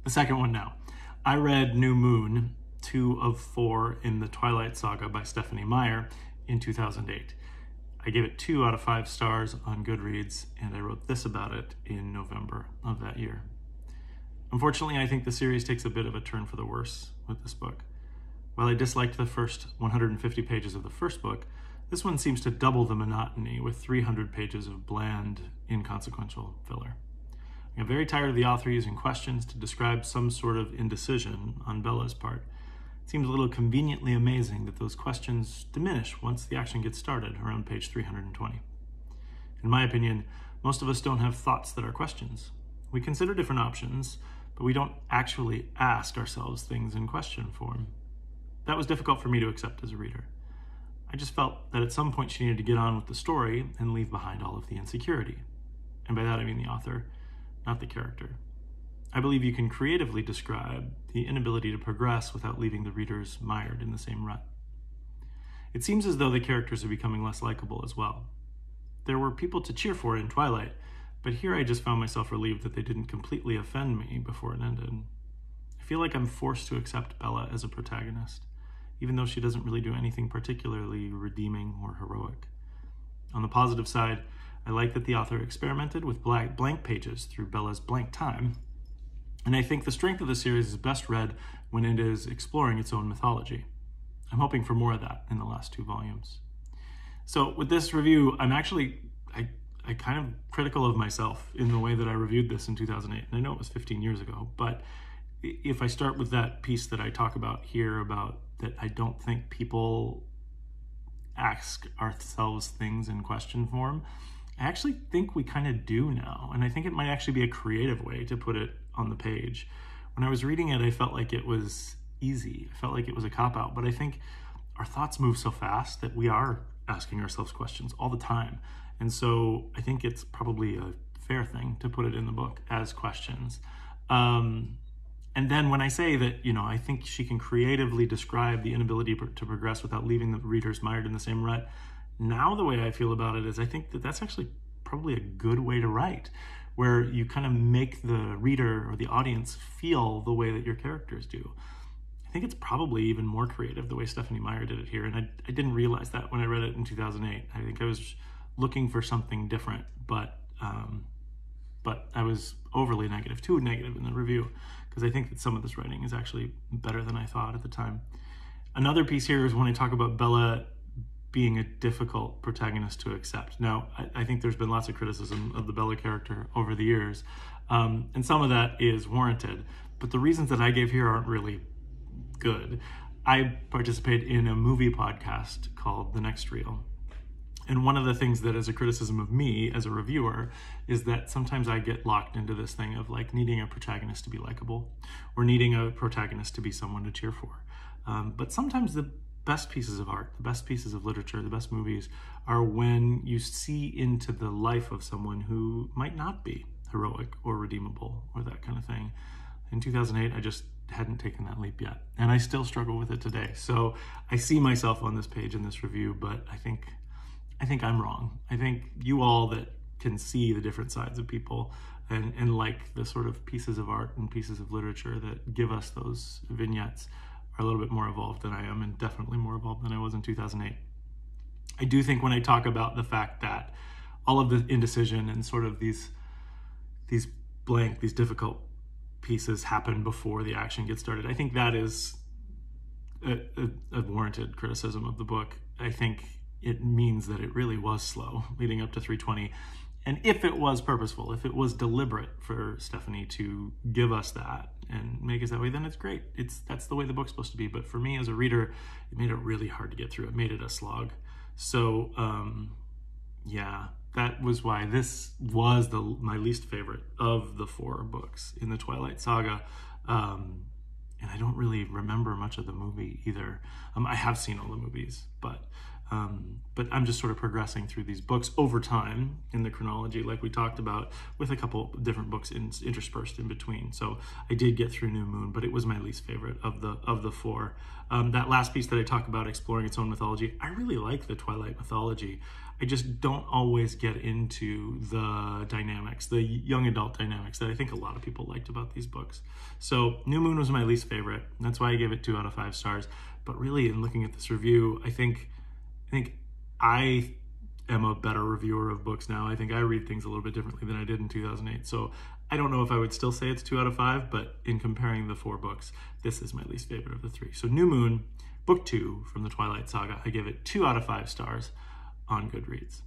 The second one now. I read New Moon, 2 of 4 in the Twilight Saga by Stephenie Meyer in 2008. I gave it 2 out of 5 stars on Goodreads, and I wrote this about it in November of that year. Unfortunately, I think the series takes a bit of a turn for the worse with this book. While I disliked the first 150 pages of the first book, this one seems to double the monotony with 300 pages of bland, inconsequential filler. I'm very tired of the author using questions to describe some sort of indecision on Bella's part. It seems a little conveniently amazing that those questions diminish once the action gets started around page 320. In my opinion, most of us don't have thoughts that are questions. We consider different options, but we don't actually ask ourselves things in question form. That was difficult for me to accept as a reader. I just felt that at some point she needed to get on with the story and leave behind all of the insecurity. And by that I mean the author, not the character. I believe you can creatively describe the inability to progress without leaving the readers mired in the same rut. It seems as though the characters are becoming less likable as well. There were people to cheer for in Twilight, but here I just found myself relieved that they didn't completely offend me before it ended. I feel like I'm forced to accept Bella as a protagonist, even though she doesn't really do anything particularly redeeming or heroic. On the positive side, I like that the author experimented with blank pages through Bella's blank time, and I think the strength of the series is best read when it is exploring its own mythology. I'm hoping for more of that in the last 2 volumes. So with this review, I'm actually I kind of critical of myself in the way that I reviewed this in 2008. And I know it was 15 years ago, but if I start with that piece that I talk about here about that I don't think people ask ourselves things in question form, I actually think we kind of do now. And I think it might actually be a creative way to put it on the page. When I was reading it, I felt like it was easy. I felt like it was a cop-out, but I think our thoughts move so fast that we are asking ourselves questions all the time. And so I think it's probably a fair thing to put it in the book as questions. And then when I say that, I think she can creatively describe the inability to progress without leaving the readers mired in the same rut, now the way I feel about it is I think that that's actually probably a good way to write, where you kind of make the reader or the audience feel the way that your characters do. I think it's probably even more creative the way Stephenie Meyer did it here, and I didn't realize that when I read it in 2008. I think I was looking for something different, but I was overly negative, too negative in the review, because I think that some of this writing is actually better than I thought at the time. Another piece here is when I talk about Bella being a difficult protagonist to accept. Now, I think there's been lots of criticism of the Bella character over the years, and some of that is warranted, but the reasons that I gave here aren't really good. I participate in a movie podcast called The Next Reel. And one of the things that is a criticism of me as a reviewer is that sometimes I get locked into this thing of like needing a protagonist to be likable or needing a protagonist to be someone to cheer for. But sometimes the best pieces of art, the best pieces of literature, the best movies are when you see into the life of someone who might not be heroic or redeemable or that kind of thing. In 2008, I just hadn't taken that leap yet, and I still struggle with it today. So I see myself on this page in this review, but I think I'm wrong. I think you all that can see the different sides of people and like the sort of pieces of art and pieces of literature that give us those vignettes are a little bit more evolved than I am, and definitely more evolved than I was in 2008. I do think when I talk about the fact that all of the indecision and sort of these difficult pieces happen before the action gets started, I think that is a warranted criticism of the book. I think it means that it really was slow leading up to 320. And if it was purposeful, if it was deliberate for Stephenie to give us that and make us that way, then it's great. That's the way the book's supposed to be. But for me as a reader, it made it really hard to get through. It made it a slog. So yeah, that was why this was my least favorite of the 4 books in the Twilight Saga. And I don't really remember much of the movie either. I have seen all the movies, but But I'm just sort of progressing through these books over time in the chronology, like we talked about, with a couple different books interspersed in between. So I did get through New Moon, but it was my least favorite of the four. That last piece that I talk about, exploring its own mythology, I really like the Twilight mythology. I just don't always get into the dynamics, the young adult dynamics that I think a lot of people liked about these books. So New Moon was my least favorite. That's why I gave it 2 out of 5 stars. But really, in looking at this review, I think I am a better reviewer of books now. I think I read things a little bit differently than I did in 2008. So I don't know if I would still say it's 2 out of 5, but in comparing the 4 books, this is my least favorite of the 3. So New Moon, book 2 from the Twilight Saga, I give it 2 out of 5 stars on Goodreads.